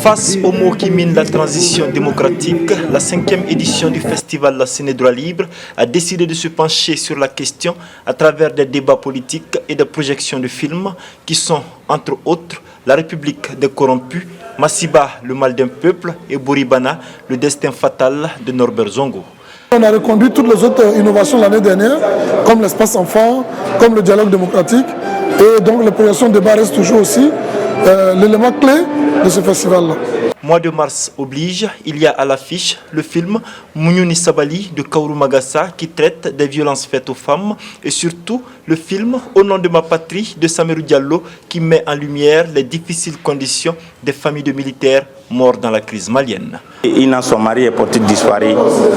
Face aux maux qui minent la transition démocratique, la 5e édition du festival Sénédroit Libre a décidé de se pencher sur la question à travers des débats politiques et des projections de films qui sont, entre autres, La République des corrompus, Massiba, le mal d'un peuple et Bouribana, le destin fatal de Norbert Zongo. On a reconduit toutes les autres innovations l'année dernière, comme l'espace enfant, comme le dialogue démocratique. Et donc les projections de débat restent toujours aussi l'élément clé de ce festival-là. Mois de mars oblige, il y a à l'affiche le film Mounioni Sabali de Kaoru Magassa qui traite des violences faites aux femmes et surtout le film Au nom de ma patrie de Samerou Diallo qui met en lumière les difficiles conditions des familles de militaires morts dans la crise malienne. Ina, son mari est porté disparu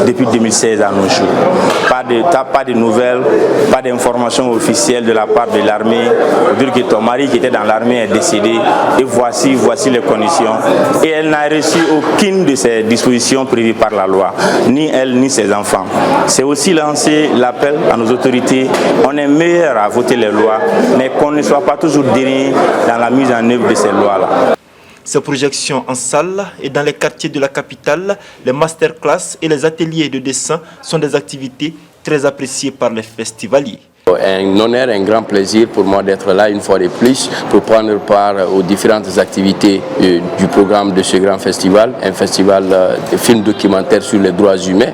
depuis 2016 à nos jours. Pas de nouvelles, pas d'informations officielles de la part de l'armée. Dire que ton mari qui était dans l'armée est décédé et voici les conditions. Et elle n'a reçu aucune de ces dispositions prévues par la loi, ni elle ni ses enfants. C'est aussi lancer l'appel à nos autorités. On est meilleur à voter les lois, mais qu'on ne soit pas toujours dernier dans la mise en œuvre de ces lois-là. Ces projections en salle et dans les quartiers de la capitale, les masterclass et les ateliers de dessin sont des activités très appréciées par les festivaliers. Un honneur, un grand plaisir pour moi d'être là une fois de plus pour prendre part aux différentes activités du programme de ce grand festival, un festival de films documentaires sur les droits humains.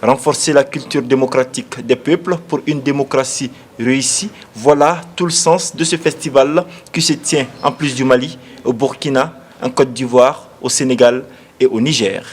Renforcer la culture démocratique des peuples pour une démocratie réussie, voilà tout le sens de ce festival qui se tient en plus du Mali, au Burkina, en Côte d'Ivoire, au Sénégal et au Niger.